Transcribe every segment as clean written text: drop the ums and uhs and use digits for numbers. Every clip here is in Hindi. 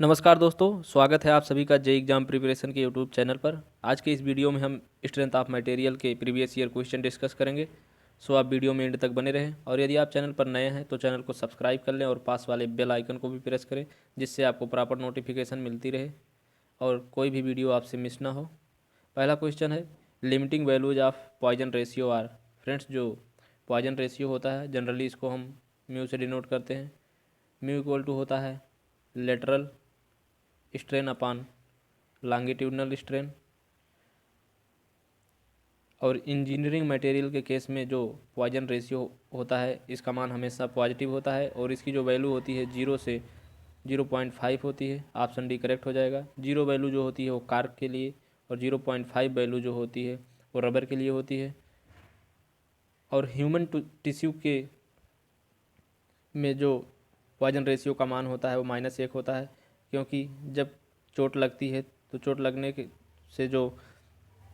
नमस्कार दोस्तों, स्वागत है आप सभी का जेईई एग्जाम प्रिपरेशन के यूट्यूब चैनल पर। आज के इस वीडियो में हम स्ट्रेंथ ऑफ मटेरियल के प्रीवियस ईयर क्वेश्चन डिस्कस करेंगे। सो आप वीडियो में एंड तक बने रहें और यदि आप चैनल पर नए हैं तो चैनल को सब्सक्राइब कर लें और पास वाले बेल आइकन को भी प्रेस करें, जिससे आपको प्रॉपर नोटिफिकेशन मिलती रहे और कोई भी वीडियो आपसे मिस ना हो। पहला क्वेश्चन है, limiting values of Poisson ratio are. Friends, जो पॉइजन रेशियो होता है जनरली इसको हम म्यू से डिनोट करते हैं। म्यू इक्वल टू होता है लेटरल स्ट्रेन अपान लॉन्गिट्यूडनल स्ट्रेन। और इंजीनियरिंग मटेरियल के केस में जो पॉइजन रेशियो होता है इसका मान हमेशा पॉजिटिव होता है और इसकी जो वैल्यू होती है 0 से 0.5 होती है। ऑप्शन डी करेक्ट हो जाएगा। 0 वैल्यू जो होती है वो कार्क के लिए और 0.5 वैल्यू जो होती है वो रबर के लिए होती है। और ह्यूमन टिश्यू के में जो पॉइजन रेशियो का मान होता है वो -1 होता है, क्योंकि जब चोट लगती है तो चोट लगने के से जो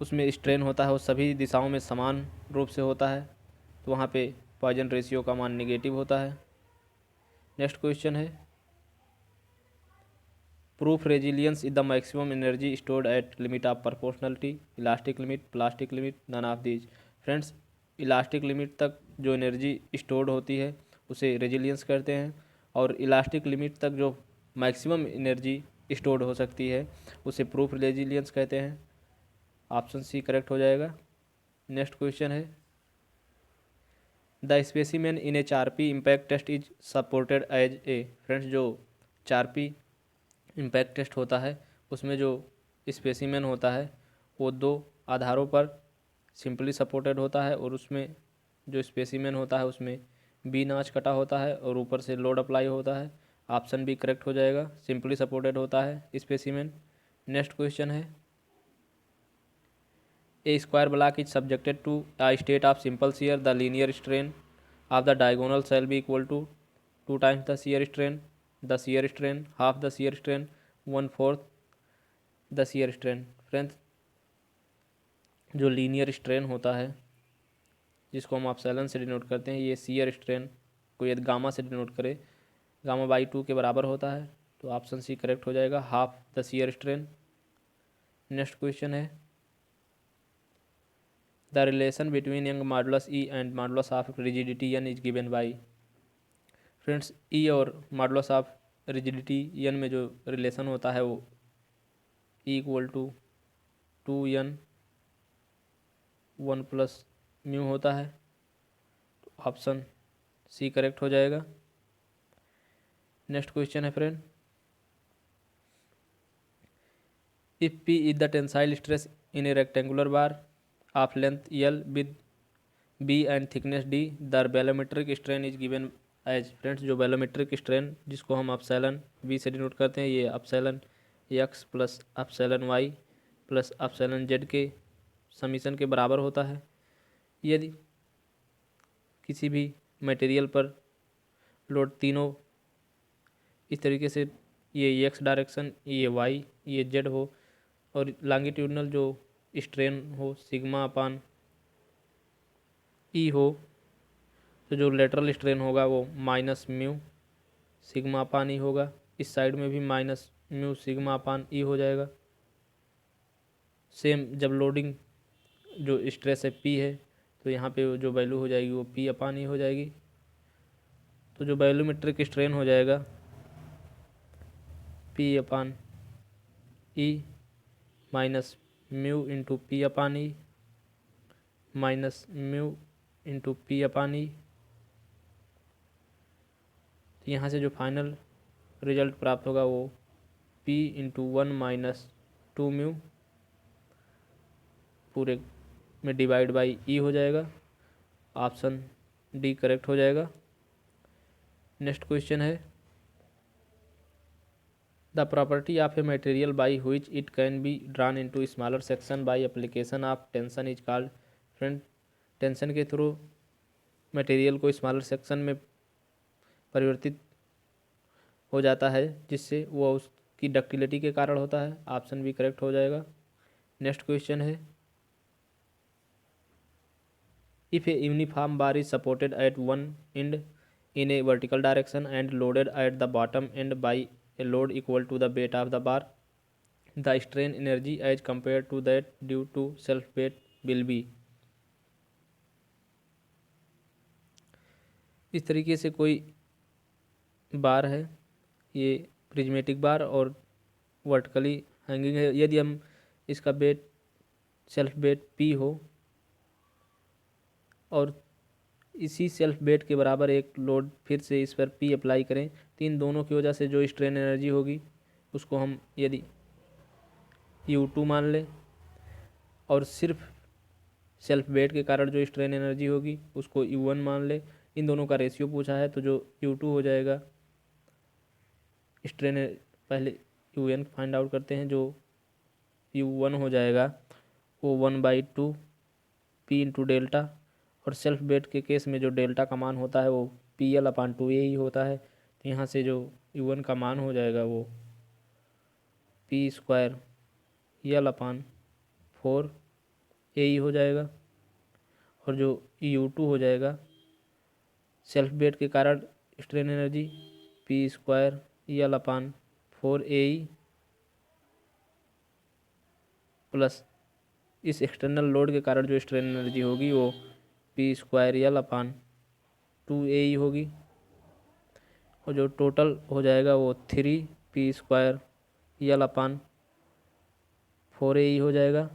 उसमें स्ट्रेन होता है वो सभी दिशाओं में समान रूप से होता है, तो वहाँ पे पॉइजन रेशियो का मान निगेटिव होता है। नेक्स्ट क्वेश्चन है, proof resilience is the maximum energy stored at limit of proportionality, elastic limit, plastic limit, none of these. Friends, elastic limit तक जो एनर्जी स्टोर्ड होती है उसे रेजिलियंस कहते हैं और इलास्टिक लिमिट तक जो मैक्सिमम एनर्जी स्टोर्ड हो सकती है उसे प्रूफ रेजिलियंस कहते हैं। ऑप्शन सी करेक्ट हो जाएगा। नेक्स्ट क्वेश्चन है, the specimen in a Charpy impact test is supported as a. Friends, जो चारपी इम्पैक्ट टेस्ट होता है उसमें जो स्पेसिमेन होता है वो दो आधारों पर सिंपली सपोर्टेड होता है और उसमें जो स्पेसिमेन होता है उसमें बी नाच कटा होता है और ऊपर से लोड अप्लाई होता है। ऑप्शन बी करेक्ट हो जाएगा, सिंपली सपोर्टेड होता है स्पेसिमेन। नेक्स्ट क्वेश्चन है, a square block is subjected to a state of simple shear. The linear strain of the diagonal shall be equal to 2 times the shear strain, half the shear strain, 1/4 the shear strain। Friends, जो लीनियर स्ट्रेन होता है जिसको हम एप्सिलॉन से डिनोट करते हैं, ये shear स्ट्रेन को यदि गामा से डिनोट करें, गामा बाई 2 के बराबर होता है, तो ऑप्शन सी करेक्ट हो जाएगा, half the shear strain. Next question है, the relation between Young modulus E and modulus of rigidity N is given by. Friends, E और मॉडुलस ऑफ रिजिडिटी एन में जो रिलेशन होता है वो E equal to 2n 1 plus mu होता है, तो ऑप्शन सी करेक्ट हो जाएगा। नेक्स्ट क्वेश्चन है friend, if P is the tensile stress in a rectangular bar of length L width B and thickness D, the volumetric strain is given as. Friends, जो बैलोमेट्रिक स्ट्रेन जिसको हम अपसैलन बी से डिनोट करते हैं, ये epsilon X plus epsilon Y plus epsilon Z के समीशन के बराबर होता है। यदि किसी भी मटेरियल पर लोड तीनों इस तरीके से, ये एक्स डायरेक्शन, ये वाई, ये जेड हो और लॉन्गिट्यूडनल जो स्ट्रेन हो सिग्मा अपान ई हो, तो जो लेटरल स्ट्रेन होगा वो माइनस म्यू सिग्मा अपान ई होगा। इस साइड में भी माइनस म्यू सिग्मा अपान ई हो जाएगा। सेम जब लोडिंग जो स्ट्रेस है पी है, तो यहाँ पे जो वैल्यू हो जाएगी वो पी अपान ई हो जाएगी। तो जो वैल्यूमेट्रिक स्ट्रेन हो जाएगा P upon E minus mu into P upon E minus mu into P upon E. तो यहाँ से जो फाइनल रिजल्ट प्राप्त होगा वो p इंटू 1 माइनस 2 म्यू पूरे में डिवाइड बाई ई हो जाएगा। ऑप्शन डी करेक्ट हो जाएगा। नेक्स्ट क्वेश्चन है, the property of a material by which it can be drawn into smaller section by application of tension is called. Friend, tension के थ्रू मटेरियल को स्मॉलर सेक्शन में परिवर्तित हो जाता है जिससे वो उसकी डक्टिलिटी के कारण होता है। ऑप्शन बी करेक्ट हो जाएगा। नेक्स्ट क्वेश्चन है, if a uniform bar is supported at one end in a vertical direction and loaded at the bottom end by a load equal to the weight of the bar, the strain energy as compare to that due to self weight will be. इस तरीके से कोई बार है, ये प्रिज्मेटिक बार और वर्टिकली हैंगिंग है। यदि हम इसका वेट सेल्फ वेट P हो और इसी सेल्फ वेट के बराबर एक लोड फिर से इस पर P अप्लाई करें, तो इन दोनों की वजह से जो स्ट्रेन एनर्जी होगी उसको हम यदि U2 मान लें, और सिर्फ सेल्फ वेट के कारण जो स्ट्रेन एनर्जी होगी उसको U1 मान ले। इन दोनों का रेशियो पूछा है तो जो U2 हो जाएगा स्ट्रेन, पहले UN फाइंड आउट करते हैं। जो U1 हो जाएगा वो 1/2 P इंटू डेल्टा, और सेल्फ वेट के केस में जो डेल्टा का मान होता है वो PL/2A ही होता है। तो यहाँ से जो U1 का मान हो जाएगा वो P² L/4A ही हो जाएगा, और जो U2 हो जाएगा सेल्फ वेट के कारण strain energy P² L/4A plus इस एक्सटर्नल लोड के कारण जो स्ट्रेन एनर्जी होगी वो P² L/2A होगी, और जो टोटल हो जाएगा वो 3P² L/4A हो जाएगा,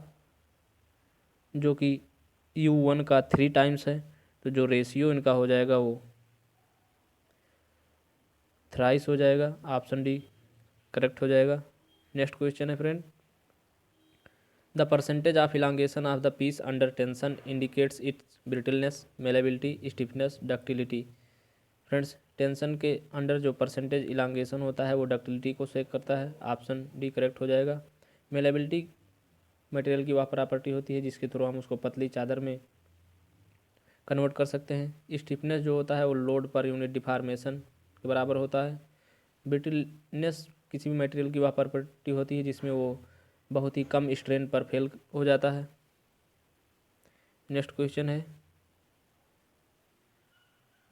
जो कि U1 का 3 टाइम्स है। तो जो रेशियो इनका हो जाएगा वो थ्राइस हो जाएगा। ऑप्शन डी करेक्ट हो जाएगा। नेक्स्ट क्वेश्चन है friend, the percentage of elongation of the piece under tension indicates its brittleness, malleability, stiffness, ductility. Friends, tension के अंडर जो परसेंटेज इलांगेशन होता है वो डक्टिलिटी को चेक करता है। ऑप्शन डी करेक्ट हो जाएगा। मेलेबिलिटी मटेरियल की वह प्रॉपर्टी होती है जिसके थ्रू हम उसको पतली चादर में कन्वर्ट कर सकते हैं। स्टिफनेस जो होता है वो लोड पर यूनिट डिफॉर्मेशन के बराबर होता है। ब्रिटलनेस किसी भी मटेरियल की वह प्रॉपर्टी होती है जिसमें वो बहुत ही कम स्ट्रेन पर फेल हो जाता है। नेक्स्ट क्वेश्चन है,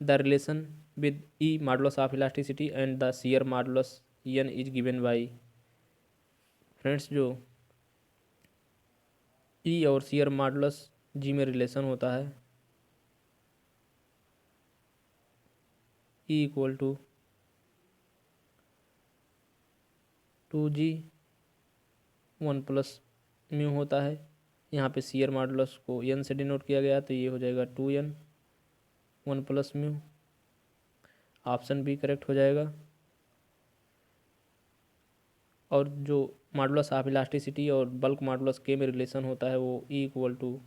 the relation with E modulus of elasticity and the shear modulus N is given by. Friends, जो E और शियर मॉडुलस G में रिलेशन होता है, E इक्वल टू 2G 1+μ होता है। यहाँ पे शियर मॉडुलस को N से डिनोट किया गया तो ये हो जाएगा 2N 1+μ। ऑप्शन बी करेक्ट हो जाएगा। और जो मॉडुलस ऑफ इलास्टिसिटी और बल्क मॉडुलस के में रिलेशन होता है वो E इक्वल टू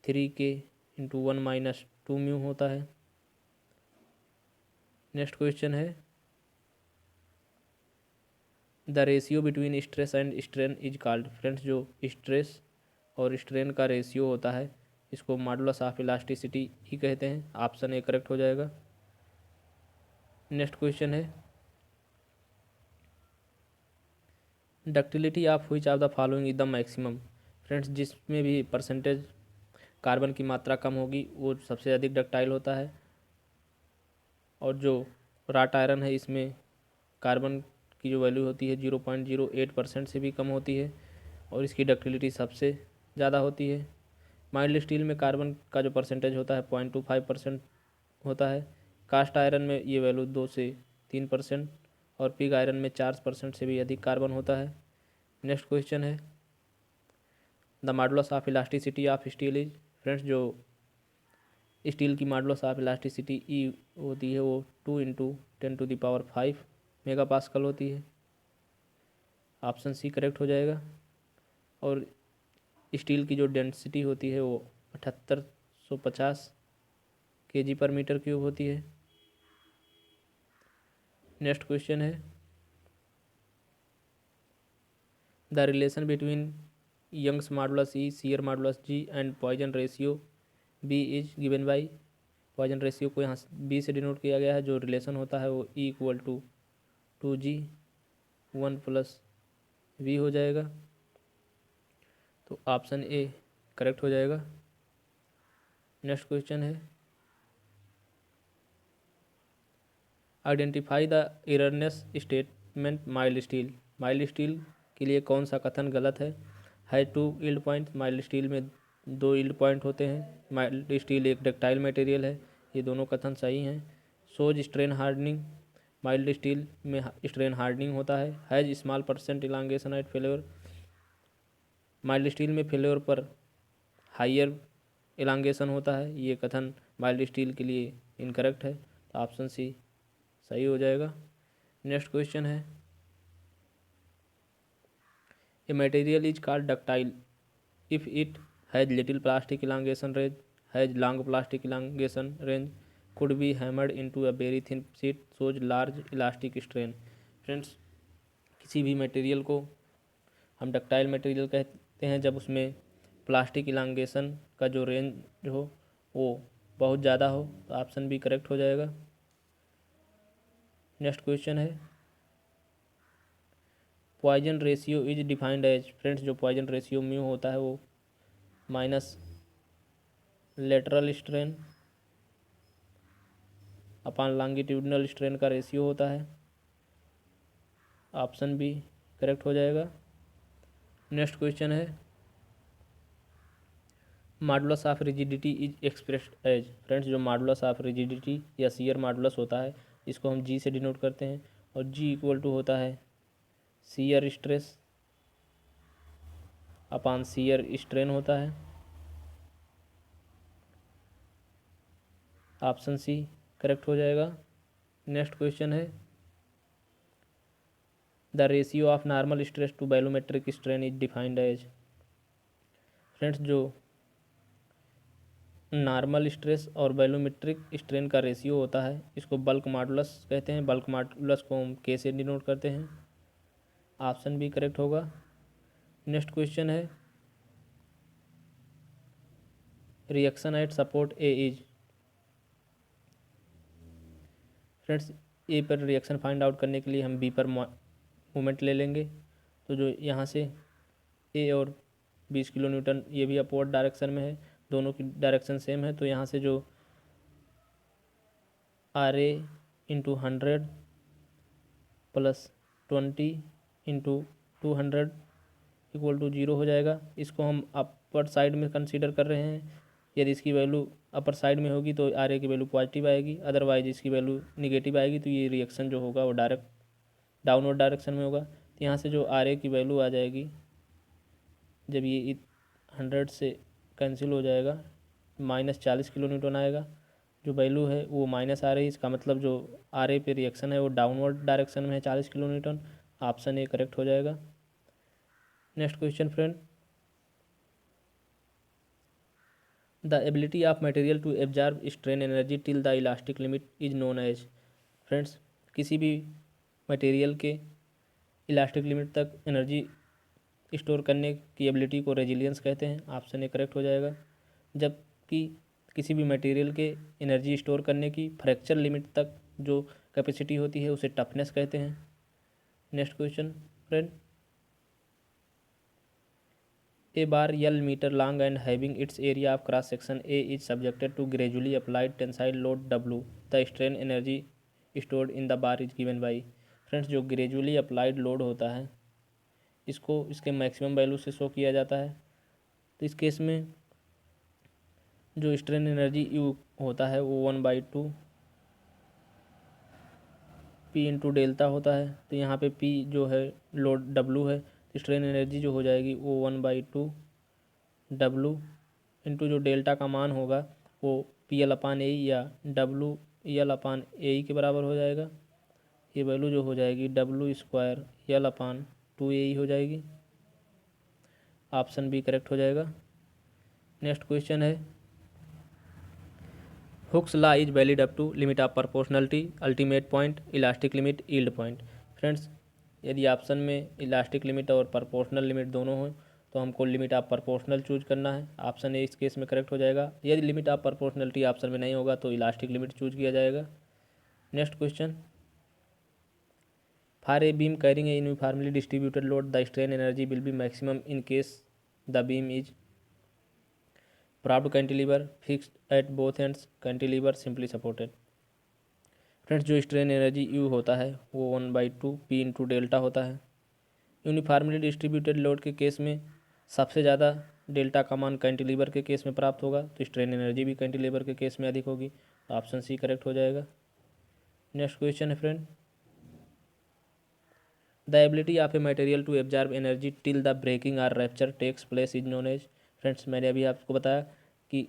3K/1 - 2μ होता है। नेक्स्ट क्वेश्चन है, the ratio between stress and strain is called. Friends, जो स्ट्रेस और स्ट्रेन का रेशियो होता है इसको मॉडुलस ऑफ इलास्टिसिटी ही कहते हैं। ऑप्शन ए करेक्ट हो जाएगा। नेक्स्ट क्वेश्चन है, ductility of which of the following is the maximum. Friends, जिसमें भी परसेंटेज कार्बन की मात्रा कम होगी वो सबसे अधिक डक्टाइल होता है, और जो राट आयरन है इसमें कार्बन की जो वैल्यू होती है 0.08% से भी कम होती है, और इसकी डक्टिलिटी सबसे ज़्यादा होती है। माइल्ड स्टील में कार्बन का जो परसेंटेज होता है 0.25% होता है। कास्ट आयरन में ये वैल्यू 2 से 3%, और पिग आयरन में 4% से भी अधिक कार्बन होता है। नेक्स्ट क्वेश्चन है, the modulus of elasticity of steel is. Friends, जो स्टील की मॉडुलस ऑफ इलास्टिसिटी ई होती है वो 2 × 10⁵ मेगा पास्कल होती है। ऑप्शन सी करेक्ट हो जाएगा। और स्टील की जो डेंसिटी होती है वो 7850 kg/m³ होती है। नेक्स्ट क्वेश्चन है, the relation between Young's modulus E, shear modulus G and Poisson ratio B is given by. Poisson ratio को यहाँ B से डिनोट किया गया है। जो रिलेशन होता है वो E equal to 2G 1+V हो जाएगा। तो ऑप्शन ए करेक्ट हो जाएगा। नेक्स्ट क्वेश्चन है, identify the erroneous state reinforcement mild steel के लिए कौन सा कथन गलत है 2 यील्ड पॉइंट। माइल्ड स्टील में 2 यील्ड पॉइंट होते हैं। माइल्ड स्टील एक डक्टाइल मटेरियल है। ये दोनों कथन सही हैं। Shows strain hardening, mild steel में स्ट्रेन हार्डनिंग होता है। Has small percent elongation at failure, mild steel में फेल्योर पर हाइयर इलांगेशन होता है। ये कथन माइल्ड स्टील के लिए इनकरेक्ट है, तो ऑप्शन सी सही हो जाएगा। नेक्स्ट क्वेश्चन है, ए material is called ductile if it has little plastic elongation range, has long plastic elongation range, could be hammered into a very thin sheet, shows large elastic strain. Friends, किसी भी मटेरियल को हम डक्टाइल मटेरियल कहते हैं जब उसमें प्लास्टिक इलांगेशन का जो रेंज हो वो बहुत ज़्यादा हो, तो ऑप्शन बी करेक्ट हो जाएगा। नेक्स्ट क्वेश्चन है, Poisson ratio is defined as. Friends, जो पॉइजन रेशियो म्यू होता है वो minus lateral strain upon longitudinal strain का रेशियो होता है। ऑप्शन बी करेक्ट हो जाएगा। नेक्स्ट क्वेश्चन है, modulus of rigidity is expressed as. Friends, जो मॉडुलस ऑफ रिजिडिटी या शियर मॉडुलस होता है इसको हम जी से डिनोट करते हैं, और जी इक्वल टू होता है shear stress upon shear strain होता है। ऑप्शन सी करेक्ट हो जाएगा। नेक्स्ट क्वेश्चन है, the ratio of normal stress to volumetric strain is defined as. Friends, जो नॉर्मल स्ट्रेस और बैलोमेट्रिक स्ट्रेन का रेशियो होता है इसको बल्क मॉडुलस कहते हैं। बल्क मॉडुलस को हम के से डिनोट करते हैं। ऑप्शन बी करेक्ट होगा। नेक्स्ट क्वेश्चन है, reaction at support A is. Friends, A पर रिएक्शन फाइंड आउट करने के लिए हम बी पर मोमेंट ले लेंगे। तो जो यहाँ से ए और 20 किलो न्यूटन ये भी अपवर्ड डायरेक्शन में है, दोनों की डायरेक्शन सेम है, तो यहाँ से जो R A into 100 plus 20 into 200 equal to 0 हो जाएगा। इसको हम अपर साइड में कंसीडर कर रहे हैं। यदि इसकी वैल्यू अपर साइड में होगी तो आर ए की वैल्यू पॉजिटिव आएगी, अदरवाइज इसकी वैल्यू निगेटिव आएगी, तो ये रिएक्शन जो होगा वो डायरेक्ट डाउनवर्ड डायरेक्शन में होगा। तो यहाँ से जो आर ए की वैल्यू आ जाएगी, जब ये 100 से कैंसिल हो जाएगा, -40 किलो न्यूटन आएगा। जो वैल्यू है वो माइनस आ रही है, इसका मतलब जो आर ए पे रिएक्शन है वो डाउनवर्ड डायरेक्शन में है 40 kilo newton. Option A correct हो जाएगा। Next question friend, the ability of material to absorb strain energy till the elastic limit is known as. Friends, किसी भी मटेरियल के इलास्टिक लिमिट तक एनर्जी स्टोर करने की एबिलिटी को रेजिलियंस कहते हैं। ऑप्शन ए करेक्ट हो जाएगा। जबकि किसी भी मटेरियल के एनर्जी स्टोर करने की फ्रैक्चर लिमिट तक जो कैपेसिटी होती है उसे टफनेस कहते हैं। Next question friend, a bar l meter long and having its area of cross section A is subjected to gradually applied tensile load W, the strain energy stored in the bar is given by. Friends, जो ग्रेजुअली अप्लाइड लोड होता है इसको इसके मैक्सिमम वैल्यू से शो किया जाता है। तो इस केस में जो स्ट्रेन एनर्जी यू होता है वो 1/2 पी इंटू डेल्टा होता है। तो यहाँ पे पी जो है लोड W है, तो स्ट्रेन एनर्जी जो हो जाएगी वो 1/2 W इंटू जो डेल्टा का मान होगा वो PL/A या WL/A के बराबर हो जाएगा। ये वैल्यू जो हो जाएगी W² L/2A हो जाएगी। ऑप्शन बी करेक्ट हो जाएगा। नेक्स्ट क्वेश्चन है, Hooke's law is valid up to limit of proportionality, ultimate point, elastic limit, yield point. Friends, यदि ऑप्शन में इलास्टिक लिमिट और प्रोपोर्शनल लिमिट दोनों हो तो हमको लिमिट ऑफ प्रोपोर्शनल चूज करना है। ऑप्शन ए इस केस में करेक्ट हो जाएगा। यदि लिमिट ऑफ प्रोपोर्शनलिटी ऑप्शन में नहीं होगा तो इलास्टिक लिमिट चूज किया जाएगा। Next question, for a beam carrying a uniformly distributed load the strain energy will be maximum in case the beam is propped cantilever, fixed at both ends, cantilever simply supported। Friends जो स्ट्रेन एनर्जी यू होता है वो 1/2 पी इंटू डेल्टा होता है। यूनिफॉर्मली डिस्ट्रीब्यूटेड लोड के केस में सबसे ज़्यादा डेल्टा का मान कैंटिलीवर के केस में प्राप्त होगा, तो स्ट्रेन एनर्जी भी कैंटिलीवर के केस में अधिक होगी, तो ऑप्शन सी करेक्ट हो जाएगा। नेक्स्ट क्वेश्चन है friend, the ability of a material to absorb energy till the breaking और rupture takes place is known as. Friends मैंने अभी आपको बताया कि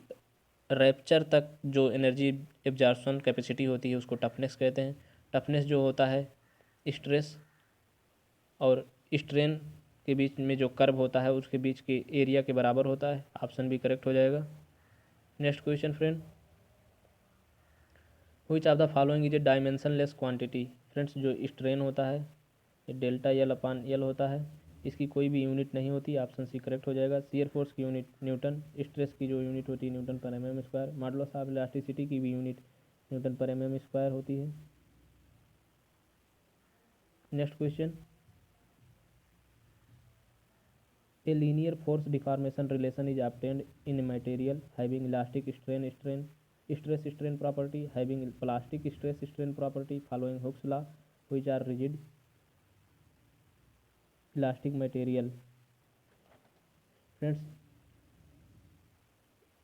रैप्चर तक जो एनर्जी एब्जॉर्प्शन कैपेसिटी होती है उसको टफनेस कहते हैं। टफनेस जो होता है स्ट्रेस और स्ट्रेन के बीच में जो कर्व होता है उसके बीच के एरिया के बराबर होता है, ऑप्शन भी करेक्ट हो जाएगा। Next question friend, which of the following is a dimensionless quantity. Friends जो स्ट्रेन होता है ये डेल्टा यल अपान यल होता है, इसकी कोई भी यूनिट नहीं होती, ऑप्शन सी करेक्ट हो जाएगा। शियर फोर्स की यूनिट न्यूटन, स्ट्रेस की जो यूनिट होती है न्यूटन पर M square, modulus of elasticity की भी यूनिट न्यूटन पर एम स्क्वायर होती है। Next question, a linear force deformation relation is obtained in material having elastic stress strain property having plastic stress strain property following Hooke's law which are rigid elastic material. Friends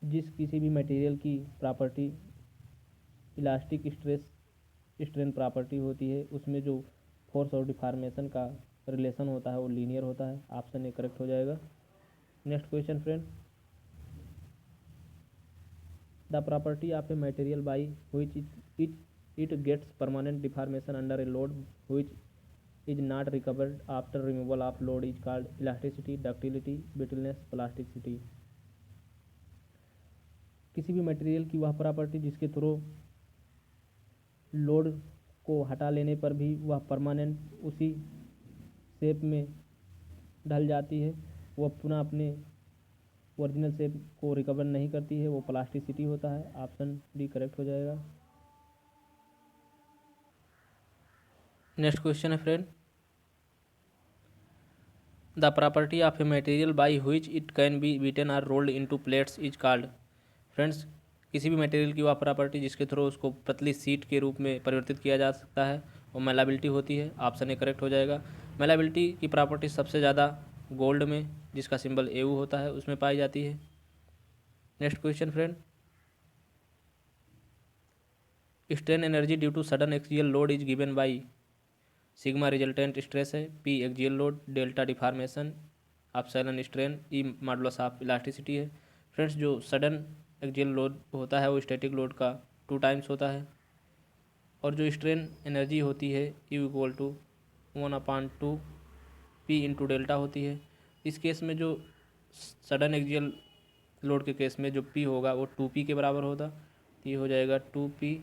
जिस किसी भी मटेरियल की property elastic stress strain property होती है उसमें जो फोर्स और डिफॉर्मेशन का रिलेशन होता है वो लीनियर होता है, ऑप्शन ए करेक्ट हो जाएगा। Next question friend, the property of a material by which it gets permanent deformation under a load which is not recovered after removal of load is called elasticity, ductility, brittleness, plasticity. किसी भी मटेरियल की वह प्रॉपर्टी जिसके थ्रू लोड को हटा लेने पर भी वह परमानेंट उसी शेप में ढल जाती है, वह पुनः अपने ओरिजिनल शेप को रिकवर नहीं करती है, वो प्लास्टिसिटी होता है, ऑप्शन डी करेक्ट हो जाएगा। नेक्स्ट क्वेश्चन है friend, the property of a material by which it can be beaten और rolled into plates is called. Friends किसी भी मटेरियल की वह प्रॉपर्टी जिसके थ्रू उसको पतली सीट के रूप में परिवर्तित किया जा सकता है वो मेलाबिलिटी होती है, ऑप्शन ए करेक्ट हो जाएगा। मेलाबिलिटी की प्रॉपर्टी सबसे ज़्यादा गोल्ड में जिसका सिंबल एयू होता है उसमें पाई जाती है। Next question friend, strain energy due to sudden axial load is given by sigma resultant stress है, P axial load, delta deformation, epsilon strain, E modulus of elasticity है। फ्रेंड्स जो सडन एक्सियल लोड होता है वो स्टैटिक लोड का 2 टाइम्स होता है और जो स्ट्रेन एनर्जी होती है U equal to 1/2 P into delta होती है। इस केस में जो सडन एक्सियल लोड के केस में जो पी होगा वो 2p के बराबर होता, तो ये हो जाएगा 2p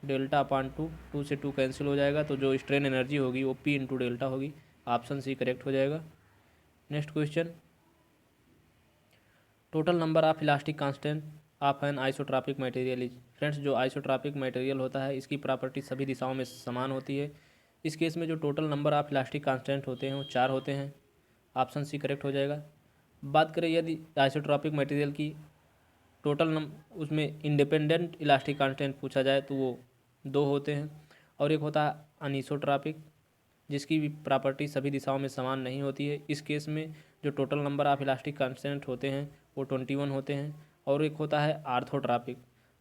डेल्टा अपान 2 से 2 कैंसिल हो जाएगा, तो जो स्ट्रेन एनर्जी होगी वो p इंटू डेल्टा होगी, ऑप्शन सी करेक्ट हो जाएगा। Next question, total number of elastic constant of an isotropic material is. Friends जो आइसोट्रॉपिक मटेरियल होता है इसकी प्रॉपर्टी सभी दिशाओं में समान होती है, इस केस में जो total number of elastic constant होते हैं वो 4 होते हैं, ऑप्शन सी करेक्ट हो जाएगा। बात करें यदि आइसोट्रॉपिक मटेरियल की टोटल उसमें इंडिपेंडेंट इलास्टिक कांस्टेंट पूछा जाए तो वो 2 होते हैं और एक होता है अनिसोट्रॉपिक जिसकी भी प्रॉपर्टी सभी दिशाओं में समान नहीं होती है, इस केस में जो total number of elastic constant होते हैं वो 21 होते हैं। और एक होता है आर्थोट्रॉपिक,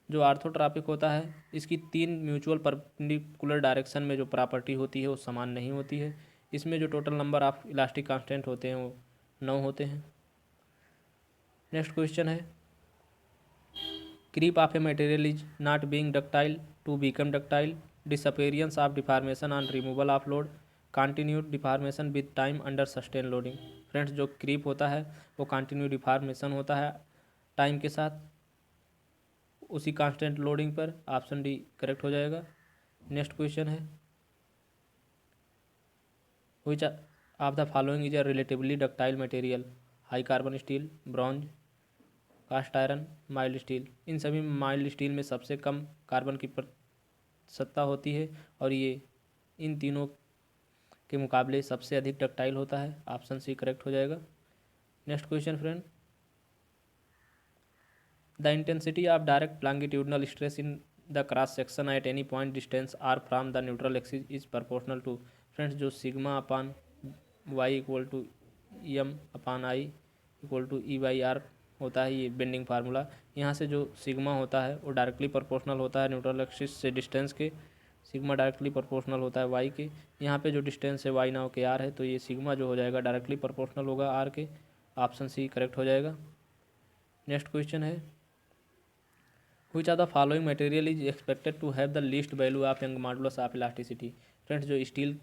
जो आर्थोट्रॉपिक होता है इसकी 3 म्यूचुअल परपेंडिकुलर डायरेक्शन में जो प्रॉपर्टी होती है वो समान नहीं होती है, इसमें जो total number of elastic constant होते हैं वो 9 होते हैं। नेक्स्ट क्वेश्चन है, creep of a material is not being ductile to become ductile, disappearance of deformation on removal of load, continued deformation with time under sustain loading. Friends जो क्रीप होता है वो कंटिन्यू डिफॉर्मेशन होता है टाइम के साथ उसी कांस्टेंट लोडिंग पर, ऑप्शन डी करेक्ट हो जाएगा। नेक्स्ट क्वेश्चन है, which of the following is a relatively ductile material, high carbon steel, bronze, cast iron, mild steel. इन सभी में माइल्ड स्टील में सबसे कम कार्बन की सत्ता होती है और ये इन तीनों के मुकाबले सबसे अधिक डक्टाइल होता है, ऑप्शन सी करेक्ट हो जाएगा। Next question friend, the intensity of direct longitudinal stress in the cross section at any point distance R from the neutral axis is proportional to. Friends जो sigma upon Y equal to M upon I equal to E by R होता है, ये बेंडिंग फार्मूला। यहाँ से जो सिग्मा होता है वो डायरेक्टली प्रोपोर्शनल होता है न्यूट्रल एक्सिस से डिस्टेंस के, सिग्मा डायरेक्टली प्रोपोर्शनल होता है वाई के। यहाँ पे जो डिस्टेंस है वाई नाउ के आर है, तो ये सिग्मा जो हो जाएगा डायरेक्टली प्रोपोर्शनल होगा आर के। ऑप्शन सी करेक्ट हो जाएगा। नेक्स्ट क्वेश्चन है which are the following material is expected to have the least value of Young modulus of elasticity. Friends जो स्टील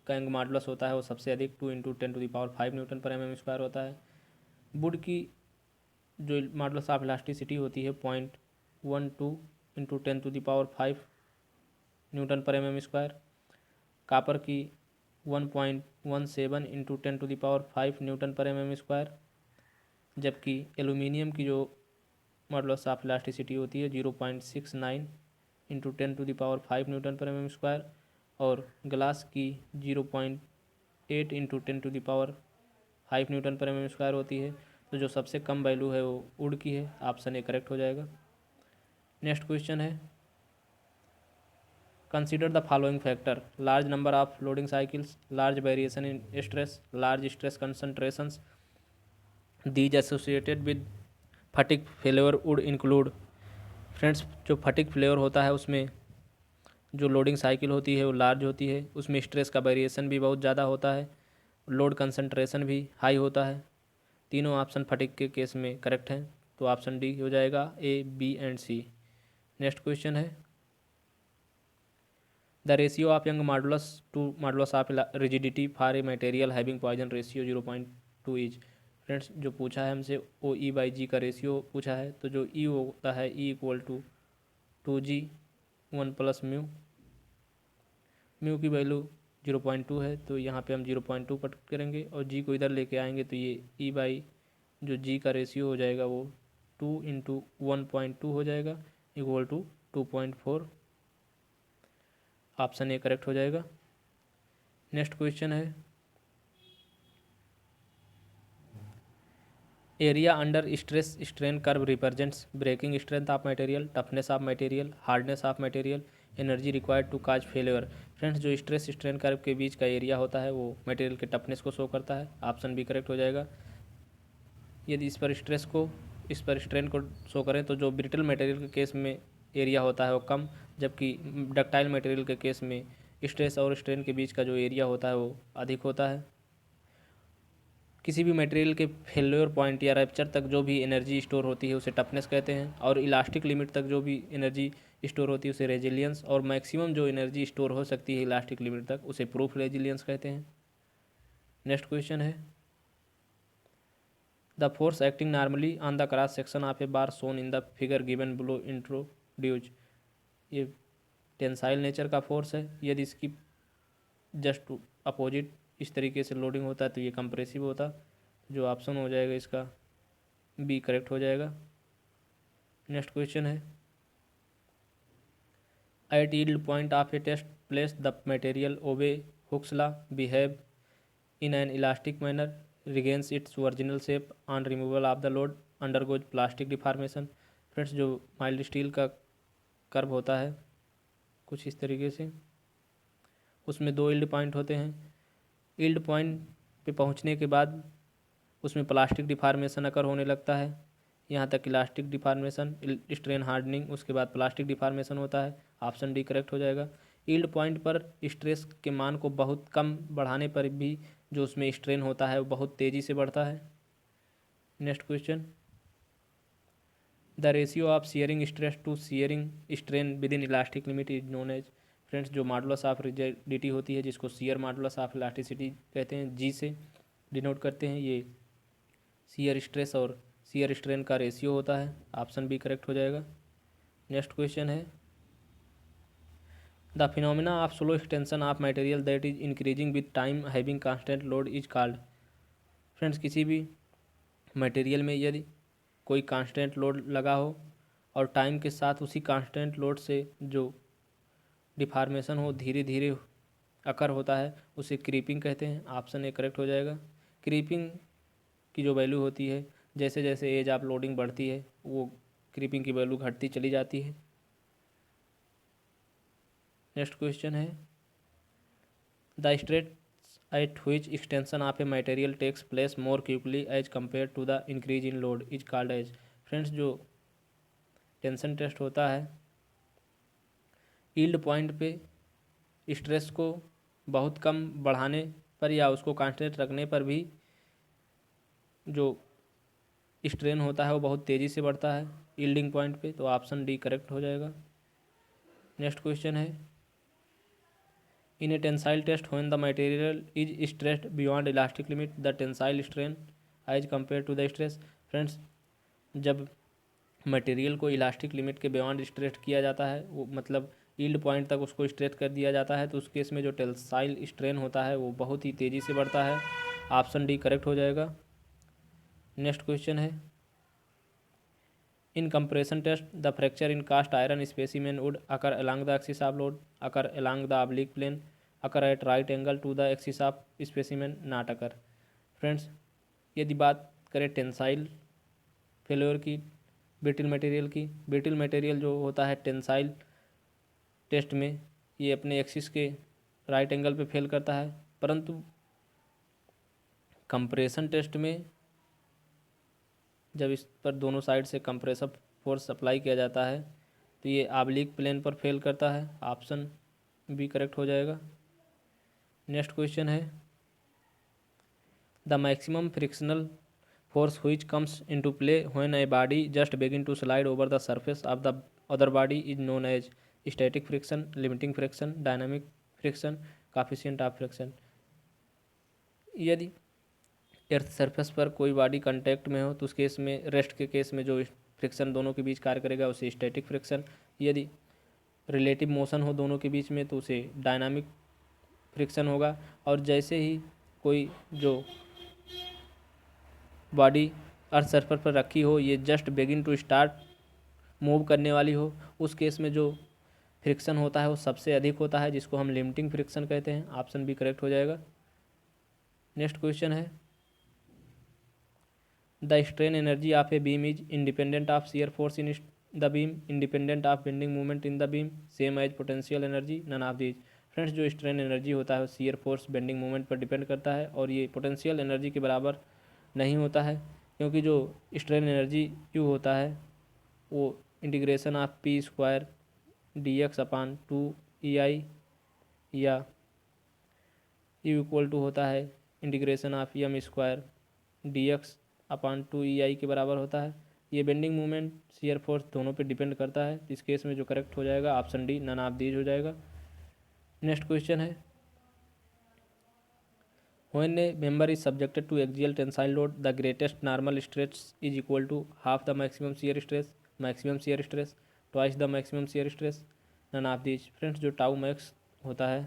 का यंग मॉडुलस होता है वो सबसे अधिक 2 × 10⁵ न्यूटन पर एम एम स्क्वायर होता है। वुड की जो मॉडुलस ऑफ इलास्टिसिटी होती है 0.12 × 10⁵ न्यूटन पर एम एम स्क्वायर। कापर की 1.17 × 10⁵ न्यूटन पर एम एम स्क्वायर। जबकि एलुमिनियम की जो मॉडुलस ऑफ इलास्टिसिटी होती है 0.69 × 10⁵ न्यूटन पर एम एम स्क्वायर। और ग्लास की 0.8 × 10⁵ न्यूटन पर एम एम स्क्वायर होती है। तो जो सबसे कम वैल्यू है वो वुड की है। ऑप्शन ए करेक्ट हो जाएगा। नेक्स्ट क्वेश्चन है consider the following factor large number of loading cycles, large variation in stress, large stress concentrations these associated with fatigue failure would include. Friends जो फटिक फेल्योर होता है उसमें जो लोडिंग साइकिल होती है वो लार्ज होती है, उसमें स्ट्रेस का वेरिएशन भी बहुत ज़्यादा होता है, लोड कंसंट्रेशन भी हाई होता है। तीनों ऑप्शन फटिक के केस में करेक्ट हैं, तो ऑप्शन डी हो जाएगा A B and C. Next question है the ratio of Young modulus to modulus of rigidity for a material having Poisson ratio 0.2 is. Friends जो पूछा है हमसे ओ ई बाई जी का रेशियो पूछा है, तो जो ई होता है E equal to 2G 1 + mu की वैल्यू 0.2 है, तो यहाँ पे हम 0.2 पट करेंगे और जी को इधर लेके आएंगे, तो ये ई बाई जो जी का रेशियो हो जाएगा वो 2 × 1.2 हो जाएगा equal to 2.4। Option A correct हो जाएगा। नेक्स्ट क्वेश्चन है area under stress strain curve represents breaking strength of material, toughness of material, hardness of material, energy required to cause failure. Friends जो स्ट्रेस स्ट्रेन कर्व के बीच का एरिया होता है वो मटेरियल के टफनेस को शो करता है। ऑप्शन बी करेक्ट हो जाएगा। यदि इस पर स्ट्रेन को शो करें तो जो ब्रिटल मटेरियल के केस में एरिया होता है वो कम, जबकि डक्टाइल मटेरियल के केस में स्ट्रेस और स्ट्रेन के बीच का जो एरिया होता है वो अधिक होता है। किसी भी मटेरियल के फेल्योर पॉइंट या रैप्चर तक जो भी एनर्जी स्टोर होती है उसे टफनेस कहते हैं, और इलास्टिक लिमिट तक जो भी एनर्जी स्टोर होती है उसे रेजिलियंस, और मैक्सिमम जो एनर्जी स्टोर हो सकती है इलास्टिक लिमिट तक उसे प्रूफ रेजिलियंस कहते हैं। नेक्स्ट क्वेश्चन है the force acting normally on the cross section of a bar shown in the figure given below introduce. ये टेंसाइल नेचर का फोर्स है। यदि इसकी जस्ट अपोजिट इस तरीके से लोडिंग होता है तो ये कंप्रेसिव होता, जो ऑप्शन हो जाएगा इसका बी करेक्ट हो जाएगा। नेक्स्ट क्वेश्चन है at yield point of a test place the material obey Hooke's law behave in an elastic manner regains its original shape on removal of the load undergoes plastic deformation. Friends जो माइल्ड स्टील का कर्व होता है कुछ इस तरीके से, उसमें 2 यील्ड पॉइंट होते हैं। यील्ड पॉइंट पे पहुंचने के बाद उसमें प्लास्टिक डिफॉर्मेशन अकर होने लगता है, यहाँ तक इलास्टिक डिफॉर्मेशन, स्ट्रेन हार्डनिंग, उसके बाद प्लास्टिक डिफॉर्मेशन होता है। ऑप्शन डी करेक्ट हो जाएगा। यील्ड पॉइंट पर स्ट्रेस के मान को बहुत कम बढ़ाने पर भी जो उसमें स्ट्रेन होता है वो बहुत तेज़ी से बढ़ता है। Next question the ratio of shearing stress to shearing strain within elastic limit is known as. Friends जो मॉडुलस ऑफ रिजिडिटी होती है जिसको शियर मॉडुलस ऑफ इलास्टिसिटी कहते हैं, जी से डिनोट करते हैं, ये शियर स्ट्रेस और शियर स्ट्रेन का रेशियो होता है। ऑप्शन बी करेक्ट हो जाएगा। नेक्स्ट क्वेश्चन है the phenomena of slow extension of material that is increasing with time having constant load is called. Friends किसी भी मटेरियल में यदि कोई कांस्टेंट लोड लगा हो और टाइम के साथ उसी कांस्टेंट लोड से जो डिफॉर्मेशन हो धीरे धीरे अकर होता है उसे क्रीपिंग कहते हैं। ऑप्शन ए करेक्ट हो जाएगा। क्रीपिंग की जो वैल्यू होती है जैसे जैसे एज ऑफ लोडिंग बढ़ती है वो क्रीपिंग की वैल्यू घटती चली जाती है। नेक्स्ट क्वेश्चन है the stress eight which extension of a material takes place more quickly as compared to the increase in load is called as। Friends जो टेंशन टेस्ट होता है यील्ड पॉइंट पे स्ट्रेस को बहुत कम बढ़ाने पर या उसको कांस्टेंट रखने पर भी जो स्ट्रेन होता है वो बहुत तेज़ी से बढ़ता है यील्डिंग पॉइंट पे, तो ऑप्शन डी करेक्ट हो जाएगा। नेक्स्ट क्वेश्चन है in a tensile test when the material is stressed beyond elastic limit the tensile strain as compare to the stress. Friends जब मटेरियल को इलास्टिक लिमिट के बियॉन्ड स्ट्रेस किया जाता है, वो मतलब यील्ड पॉइंट तक उसको स्ट्रेच कर दिया जाता है, तो उस केस में जो टेंसाइल स्ट्रेन होता है वो बहुत ही तेज़ी से बढ़ता है। ऑप्शन डी करेक्ट हो जाएगा। नेक्स्ट क्वेश्चन है in compression test the fracture in cast iron specimen would occur along the axis of load, occur along the oblique plane, occur at right angle to the axis of specimen, not occur. Friends यदि बात करें टेंसाइल फेल्योर की ब्रिटल मटेरियल की, ब्रिटल मटेरियल जो होता है टेंसाइल टेस्ट में ये अपने एक्सिस के राइट एंगल पे फेल करता है, परंतु कंप्रेशन टेस्ट में जब इस पर दोनों साइड से कंप्रेसर फोर्स अप्लाई किया जाता है तो ये ऑब्लिक प्लेन पर फेल करता है। ऑप्शन बी करेक्ट हो जाएगा। नेक्स्ट क्वेश्चन है the maximum frictional force which comes into play when a body just begin to slide over the surface of the other body is known as static friction, limiting friction, dynamic friction, coefficient of friction। यदि एर्थ सरफेस पर कोई बॉडी कांटेक्ट में हो तो उस केस में रेस्ट के केस में जो फ्रिक्शन दोनों के बीच कार्य करेगा उसे स्टैटिक फ्रिक्शन, यदि रिलेटिव मोशन हो दोनों के बीच में तो उसे डायनामिक फ्रिक्शन होगा। और जैसे ही कोई जो बॉडी अर्थ सरफेस पर रखी हो ये just begin to start move करने वाली हो, उस केस में जो फ्रिक्शन होता है वो सबसे अधिक होता है, जिसको हम लिमिटिंग फ्रिक्शन कहते हैं। ऑप्शन बी करेक्ट हो जाएगा। नेक्स्ट क्वेश्चन है the strain energy of a beam is independent of shear force in the beam, independent of bending movement in the beam, same as potential energy, none of these. Friends जो स्ट्रेन एनर्जी होता है वो शियर फोर्स बेंडिंग मूवमेंट पर डिपेंड करता है और ये पोटेंशियल एनर्जी के बराबर नहीं होता है, क्योंकि जो स्ट्रेन एनर्जी यू होता है वो integration of P square D X upon 2 EI या यू इक्वल टू होता है integration of M square D X upon 2 EI के बराबर होता है। ये बेंडिंग मूवमेंट शियर फोर्स दोनों पे डिपेंड करता है। इस केस में जो करेक्ट हो जाएगा option D none of these हो जाएगा। नेक्स्ट क्वेश्चन है when a member is subjected to axial tensile load the greatest normal stress is equal to half the maximum shear stress, twice the maximum shear stress, none of these। Friends जो टाउ मैक्स होता है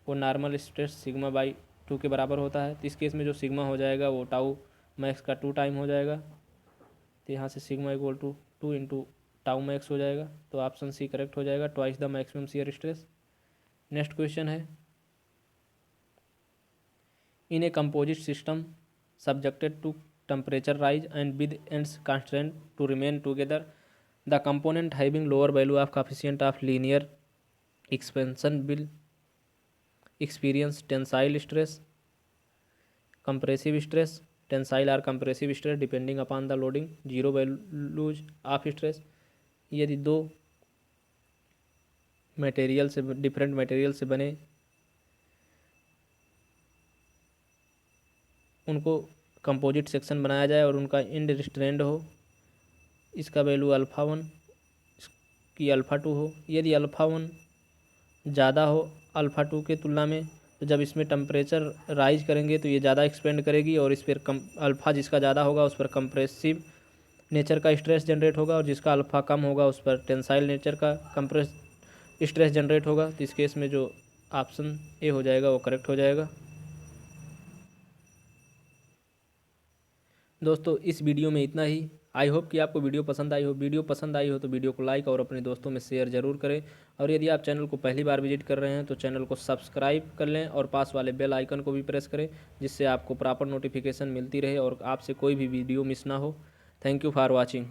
वो नॉर्मल स्ट्रेस सिग्मा बाई 2 के बराबर होता है, तो इस केस में जो सिग्मा हो जाएगा वो टाउ मैक्स का 2 टाइम हो जाएगा, तो यहाँ से sigma equal to 2 into tau max हो जाएगा, तो ऑप्शन सी करेक्ट हो जाएगा, twice the maximum shear stress. Next question है in a composite system subjected to temperature rise and with ends constrained to remain together the component having lower value of coefficient of linear expansion will experience tensile stress, compressive stress, tensile or compressive stress depending upon the loading, zero values of stress। यदि दो मटेरियल से डिफरेंट मटेरियल से बने उनको कंपोजिट सेक्शन बनाया जाए और उनका इंड रिस्ट्रेंड हो, इसका वैल्यू अल्फ़ा 1 की अल्फ़ा 2 हो। यदि अल्फ़ा 1 ज़्यादा हो अल्फ़ा 2 के तुलना में तो जब इसमें टेम्परेचर राइज करेंगे तो ये ज़्यादा एक्सपेंड करेगी और इस पर अल्फ़ा जिसका ज़्यादा होगा उस पर कंप्रेसिव नेचर का स्ट्रेस जनरेट होगा और जिसका अल्फ़ा कम होगा उस पर टेंसाइल नेचर का कंप्रेस स्ट्रेस जनरेट होगा। तो इस केस में जो ऑप्शन ए हो जाएगा वो करेक्ट हो जाएगा। दोस्तों इस वीडियो में इतना ही। आई होप कि आपको वीडियो पसंद आई हो। वीडियो पसंद आई हो तो वीडियो को लाइक और अपने दोस्तों में शेयर ज़रूर करें और यदि आप चैनल को पहली बार विजिट कर रहे हैं तो चैनल को सब्सक्राइब कर लें और पास वाले बेल आइकन को भी प्रेस करें, जिससे आपको प्रॉपर नोटिफिकेशन मिलती रहे और आपसे कोई भी वीडियो मिस ना हो। Thank you for watching.